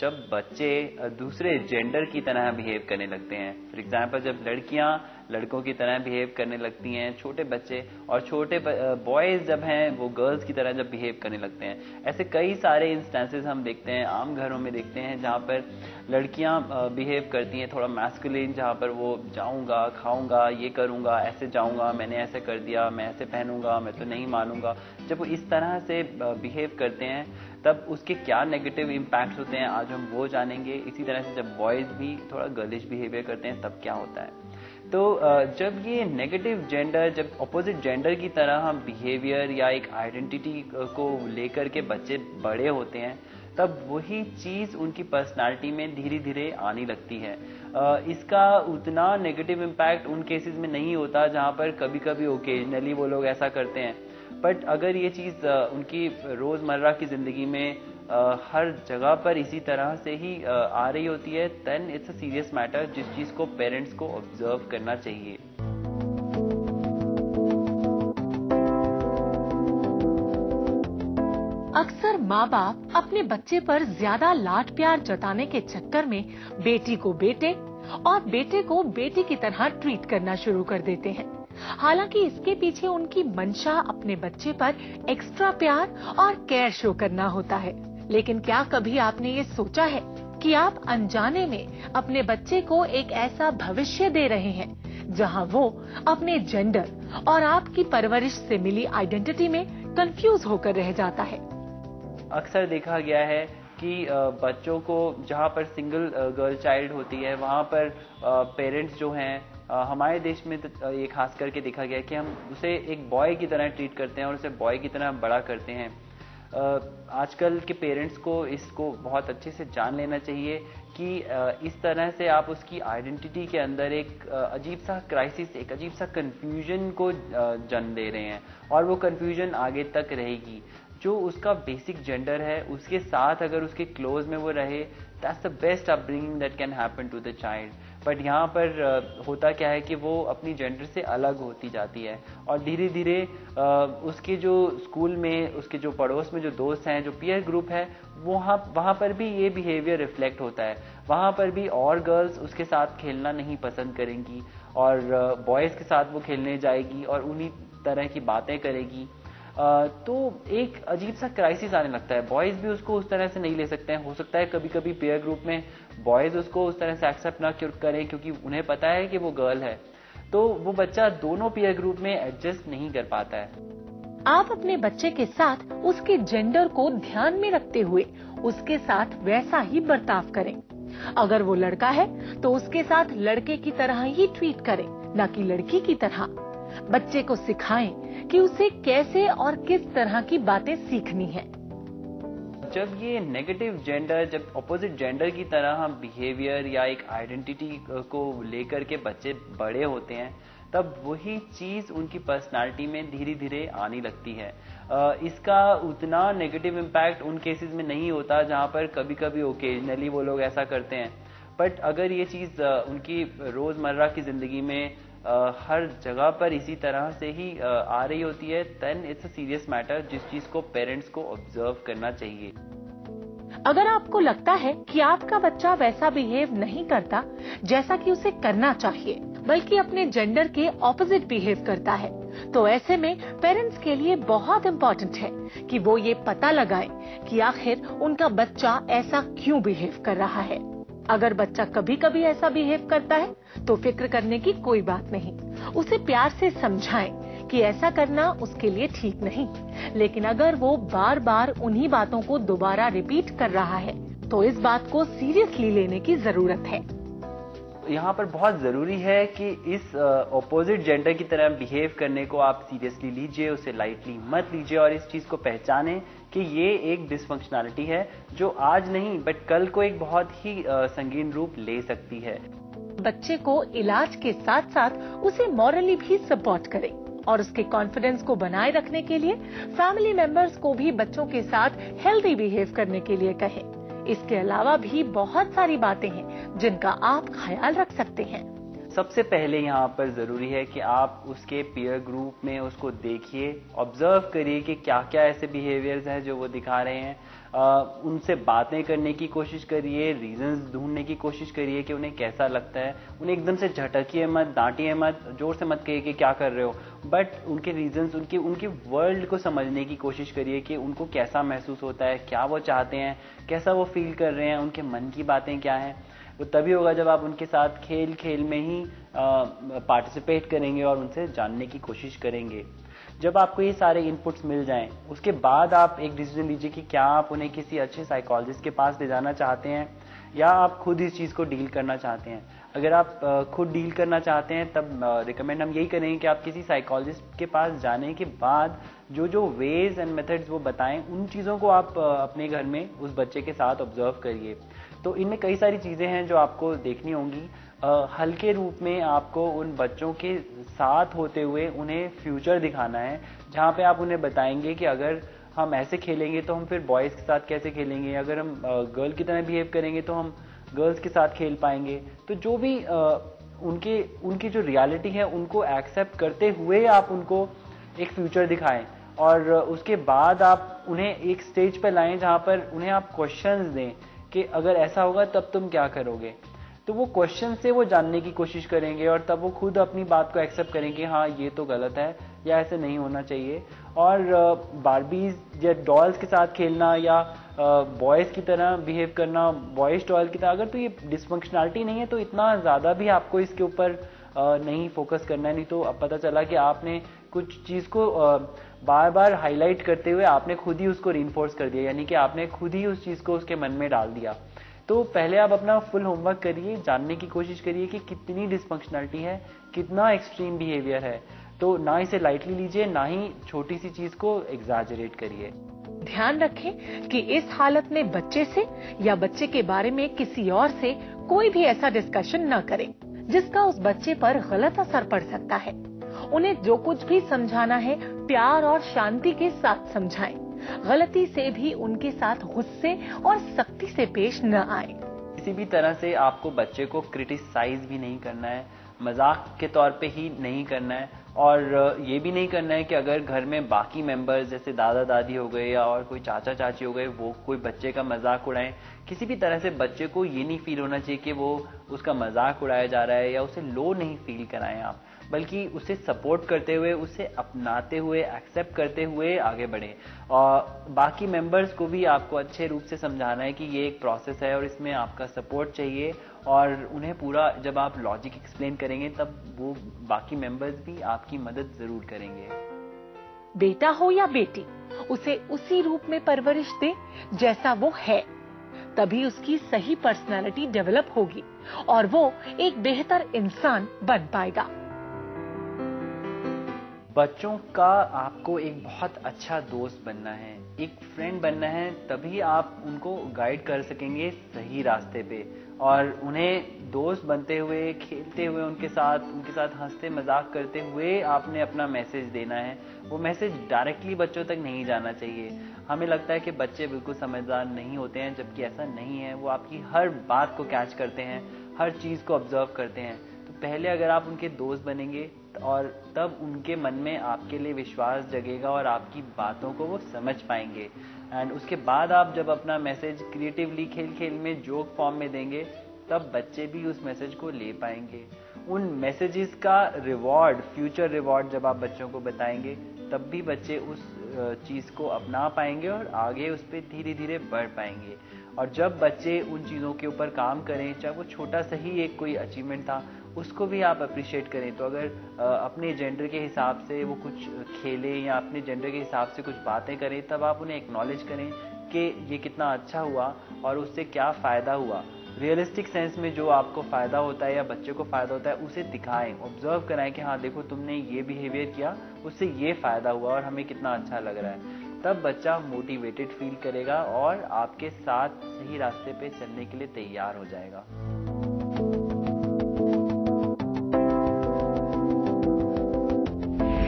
जब बच्चे दूसरे जेंडर की तरह बिहेव करने लगते हैं। फॉर एग्जांपल, जब लड़कियां लड़कों की तरह बिहेव करने लगती हैं, छोटे बच्चे, और छोटे बॉयज जब हैं वो गर्ल्स की तरह जब बिहेव करने लगते हैं। ऐसे कई सारे इंस्टेंसेस हम देखते हैं, आम घरों में देखते हैं, जहाँ पर लड़कियां बिहेव करती हैं थोड़ा मैस्कुलिन, जहाँ पर वो जाऊंगा, खाऊंगा, ये करूंगा, ऐसे जाऊंगा, मैंने ऐसे कर दिया, मैं ऐसे पहनूंगा, मैं तो नहीं मानूंगा। जब वो इस तरह से बिहेव करते हैं तब उसके क्या नेगेटिव इम्पैक्ट्स होते हैं, आज हम वो जानेंगे। इसी तरह से जब बॉयज भी थोड़ा गर्लिश बिहेवियर करते हैं तब क्या होता है। तो जब ये नेगेटिव जेंडर, जब अपोजिट जेंडर की तरह हम बिहेवियर या एक आइडेंटिटी को लेकर के बच्चे बड़े होते हैं, तब वही चीज उनकी पर्सनालिटी में धीरे धीरे आने लगती है। इसका उतना नेगेटिव इम्पैक्ट उन केसेस में नहीं होता जहां पर कभी कभी ओकेजनली वो लोग ऐसा करते हैं। बट अगर ये चीज उनकी रोजमर्रा की जिंदगी में हर जगह पर इसी तरह से ही आ रही होती है, then it's a serious matter, जिस चीज को पेरेंट्स को ऑब्जर्व करना चाहिए। अक्सर माँ बाप अपने बच्चे पर ज्यादा लाड प्यार जताने के चक्कर में बेटी को बेटे और बेटे को बेटी की तरह ट्रीट करना शुरू कर देते हैं। हालांकि इसके पीछे उनकी मंशा अपने बच्चे पर एक्स्ट्रा प्यार और केयर शो करना होता है। लेकिन क्या कभी आपने ये सोचा है कि आप अनजाने में अपने बच्चे को एक ऐसा भविष्य दे रहे हैं जहां वो अपने जेंडर और आपकी परवरिश से मिली आइडेंटिटी में कंफ्यूज होकर रह जाता है। अक्सर देखा गया है कि बच्चों को, जहाँ पर सिंगल गर्ल चाइल्ड होती है, वहाँ पर पेरेंट्स जो हैं, हमारे देश में तो ये खास करके देखा गया है कि हम उसे एक बॉय की तरह ट्रीट करते हैं और उसे बॉय की तरह बड़ा करते हैं। आजकल के पेरेंट्स को इसको बहुत अच्छे से जान लेना चाहिए कि इस तरह से आप उसकी आइडेंटिटी के अंदर एक अजीब सा क्राइसिस, एक अजीब सा कंफ्यूजन को जन्म दे रहे हैं, और वो कंफ्यूजन आगे तक रहेगी। जो उसका बेसिक जेंडर है उसके साथ अगर उसके क्लोज में वो रहे, that's the best upbringing that can happen to the child. But यहाँ पर होता क्या है कि वो अपनी जेंडर से अलग होती जाती है, और धीरे धीरे उसके जो स्कूल में, उसके जो पड़ोस में जो दोस्त हैं, जो पीयर ग्रुप है, वहाँ पर भी ये बिहेवियर रिफ्लेक्ट होता है। वहाँ पर भी और गर्ल्स उसके साथ खेलना नहीं पसंद करेंगी और बॉयज़ के साथ वो खेलने जाएगी और उन्हीं तरह की बातें करेगी। तो एक अजीब सा क्राइसिस आने लगता है। बॉयज भी उसको उस तरह से नहीं ले सकते हैं। हो सकता है कभी कभी पेयर ग्रुप में बॉयज उसको उस तरह से एक्सेप्ट ना करें क्योंकि उन्हें पता है कि वो गर्ल है, तो वो बच्चा दोनों पेयर ग्रुप में एडजस्ट नहीं कर पाता है। आप अपने बच्चे के साथ उसके जेंडर को ध्यान में रखते हुए उसके साथ वैसा ही बर्ताव करें। अगर वो लड़का है तो उसके साथ लड़के की तरह ही ट्रीट करें, न कि लड़की की तरह। बच्चे को सिखाएं कि उसे कैसे और किस तरह की बातें सीखनी है। जब ये नेगेटिव जेंडर, जब अपोजिट जेंडर की तरह हम बिहेवियर या एक आइडेंटिटी को लेकर के बच्चे बड़े होते हैं, तब वही चीज उनकी पर्सनालिटी में धीरे धीरे आने लगती है। इसका उतना नेगेटिव इम्पैक्ट उन केसेस में नहीं होता जहां पर कभी कभी ओकेजनली वो लोग ऐसा करते हैं। बट अगर ये चीज उनकी रोजमर्रा की जिंदगी में हर जगह पर इसी तरह से ही आ रही होती है, then it's a serious matter, जिस चीज को पेरेंट्स को ऑब्जर्व करना चाहिए। अगर आपको लगता है कि आपका बच्चा वैसा बिहेव नहीं करता जैसा कि उसे करना चाहिए, बल्कि अपने जेंडर के ऑपोजिट बिहेव करता है, तो ऐसे में पेरेंट्स के लिए बहुत इम्पोर्टेंट है कि वो ये पता लगाएं कि आखिर उनका बच्चा ऐसा क्यों बिहेव कर रहा है। अगर बच्चा कभी कभी ऐसा बिहेव करता है तो फिक्र करने की कोई बात नहीं। उसे प्यार से समझाएं कि ऐसा करना उसके लिए ठीक नहीं। लेकिन अगर वो बार बार उन्हीं बातों को दोबारा रिपीट कर रहा है तो इस बात को सीरियसली लेने की जरूरत है। यहाँ पर बहुत जरूरी है कि इस ऑपोजिट जेंडर की तरह बिहेव करने को आप सीरियसली लीजिए, उसे लाइटली मत लीजिए, और इस चीज को पहचानें कि ये एक डिसफंक्शनैलिटी है जो आज नहीं बट कल को एक बहुत ही संगीन रूप ले सकती है। बच्चे को इलाज के साथ साथ उसे मॉरली भी सपोर्ट करें और उसके कॉन्फिडेंस को बनाए रखने के लिए फैमिली मेंबर्स को भी बच्चों के साथ हेल्दी बिहेव करने के लिए कहें। इसके अलावा भी बहुत सारी बातें हैं जिनका आप ख्याल रख सकते हैं। सबसे पहले यहाँ पर ज़रूरी है कि आप उसके पीयर ग्रुप में उसको देखिए, ऑब्जर्व करिए कि क्या क्या ऐसे बिहेवियर्स हैं जो वो दिखा रहे हैं। उनसे बातें करने की कोशिश करिए, रीजंस ढूंढने की कोशिश करिए कि उन्हें कैसा लगता है। उन्हें एकदम से झटकिए मत, डांटिए मत, जोर से मत कहिए कि क्या कर रहे हो, बट उनके रीजंस, उनके वर्ल्ड को समझने की कोशिश करिए कि उनको कैसा महसूस होता है, क्या वो चाहते हैं, कैसा वो फील कर रहे हैं, उनके मन की बातें क्या हैं। वो तभी होगा जब आप उनके साथ खेल खेल में ही पार्टिसिपेट करेंगे और उनसे जानने की कोशिश करेंगे। जब आपको ये सारे इनपुट्स मिल जाएं, उसके बाद आप एक डिसीजन लीजिए कि क्या आप उन्हें किसी अच्छे साइकोलॉजिस्ट के पास ले जाना चाहते हैं या आप खुद इस चीज़ को डील करना चाहते हैं। अगर आप खुद डील करना चाहते हैं तब रिकमेंड हम यही करेंगे कि आप किसी साइकोलॉजिस्ट के पास जाने के बाद जो जो वेज एंड मेथड्स वो बताएं, उन चीज़ों को आप अपने घर में उस बच्चे के साथ ऑब्जर्व करिए। तो इनमें कई सारी चीज़ें हैं जो आपको देखनी होंगी। हल्के रूप में आपको उन बच्चों के साथ होते हुए उन्हें फ्यूचर दिखाना है, जहाँ पे आप उन्हें बताएंगे कि अगर हम ऐसे खेलेंगे तो हम फिर बॉयज़ के साथ कैसे खेलेंगे, अगर हम गर्ल की तरह बिहेव करेंगे तो हम गर्ल्स के साथ खेल पाएंगे। तो जो भी उनकी जो रियलिटी है उनको एक्सेप्ट करते हुए आप उनको एक फ्यूचर दिखाएं और उसके बाद आप उन्हें एक स्टेज पर लाएं जहाँ पर उन्हें आप क्वेश्चंस दें कि अगर ऐसा होगा तब तुम क्या करोगे। तो वो क्वेश्चन से वो जानने की कोशिश करेंगे और तब वो खुद अपनी बात को एक्सेप्ट करेंगे, हाँ ये तो गलत है या ऐसे नहीं होना चाहिए। और बारबीज या डॉल्स के साथ खेलना या बॉयज़ की तरह बिहेव करना, बॉयज़ डॉल की तरह, अगर तो ये डिसफंक्शनलिटी नहीं है तो इतना ज़्यादा भी आपको इसके ऊपर नहीं फोकस करना है। नहीं तो अब पता चला कि आपने कुछ चीज़ को बार बार हाईलाइट करते हुए आपने खुद ही उसको रीइंफोर्स कर दिया, यानी कि आपने खुद ही उस चीज़ को उसके मन में डाल दिया। तो पहले आप अपना फुल होमवर्क करिए, जानने की कोशिश करिए कि कितनी डिसफंक्शनलिटी है, कितना एक्सट्रीम बिहेवियर है। तो ना इसे लाइटली लीजिए, ना ही छोटी सी चीज को एग्जैजरेट करिए। ध्यान रखें कि इस हालत में बच्चे से या बच्चे के बारे में किसी और से कोई भी ऐसा डिस्कशन न करें जिसका उस बच्चे पर गलत असर पड़ सकता है। उन्हें जो कुछ भी समझाना है प्यार और शांति के साथ समझाएं। गलती से भी उनके साथ गुस्से और सख्ती से पेश न आए। किसी भी तरह से आपको बच्चे को क्रिटिसाइज भी नहीं करना है, मजाक के तौर पे ही नहीं करना है। और ये भी नहीं करना है कि अगर घर में बाकी मेंबर्स जैसे दादा दादी हो गए या और कोई चाचा चाची हो गए वो कोई बच्चे का मजाक उड़ाएं, किसी भी तरह से बच्चे को ये नहीं फील होना चाहिए कि वो उसका मजाक उड़ाया जा रहा है या उसे लो नहीं फील कराएं आप, बल्कि उसे सपोर्ट करते हुए, उसे अपनाते हुए, एक्सेप्ट करते हुए आगे बढ़ें। और बाकी मेंबर्स को भी आपको अच्छे रूप से समझाना है कि ये एक प्रोसेस है और इसमें आपका सपोर्ट चाहिए। और उन्हें पूरा जब आप लॉजिक एक्सप्लेन करेंगे तब वो बाकी मेंबर्स भी आपकी मदद जरूर करेंगे। बेटा हो या बेटी, उसे उसी रूप में परवरिश दे जैसा वो है, तभी उसकी सही पर्सनालिटी डेवलप होगी और वो एक बेहतर इंसान बन पाएगा। बच्चों का आपको एक बहुत अच्छा दोस्त बनना है, एक फ्रेंड बनना है, तभी आप उनको गाइड कर सकेंगे सही रास्ते पे। और उन्हें दोस्त बनते हुए, खेलते हुए उनके साथ हंसते मजाक करते हुए आपने अपना मैसेज देना है। वो मैसेज डायरेक्टली बच्चों तक नहीं जाना चाहिए। हमें लगता है कि बच्चे बिल्कुल समझदार नहीं होते हैं, जबकि ऐसा नहीं है। वो आपकी हर बात को कैच करते हैं, हर चीज़ को ऑब्जर्व करते हैं। तो पहले अगर आप उनके दोस्त बनेंगे और तब उनके मन में आपके लिए विश्वास जगेगा और आपकी बातों को वो समझ पाएंगे। एंड उसके बाद आप जब अपना मैसेज क्रिएटिवली खेल खेल में जोक फॉर्म में देंगे तब बच्चे भी उस मैसेज को ले पाएंगे। उन मैसेजेस का रिवॉर्ड, फ्यूचर रिवॉर्ड जब आप बच्चों को बताएंगे तब भी बच्चे उस चीज़ को अपना पाएंगे और आगे उस पर धीरे धीरे बढ़ पाएंगे। और जब बच्चे उन चीज़ों के ऊपर काम करें, चाहे वो छोटा सा ही एक कोई अचीवमेंट था, उसको भी आप अप्रिशिएट करें। तो अगर अपने जेंडर के हिसाब से वो कुछ खेलें या अपने जेंडर के हिसाब से कुछ बातें करें, तब आप उन्हें एक्नॉलेज करें कि ये कितना अच्छा हुआ और उससे क्या फ़ायदा हुआ। रियलिस्टिक सेंस में जो आपको फ़ायदा होता है या बच्चे को फ़ायदा होता है उसे दिखाएं, ऑब्जर्व कराएं कि हाँ देखो तुमने ये बिहेवियर किया, उससे ये फ़ायदा हुआ और हमें कितना अच्छा लग रहा है। तब बच्चा मोटिवेटेड फील करेगा और आपके साथ सही रास्ते पे चलने के लिए तैयार हो जाएगा।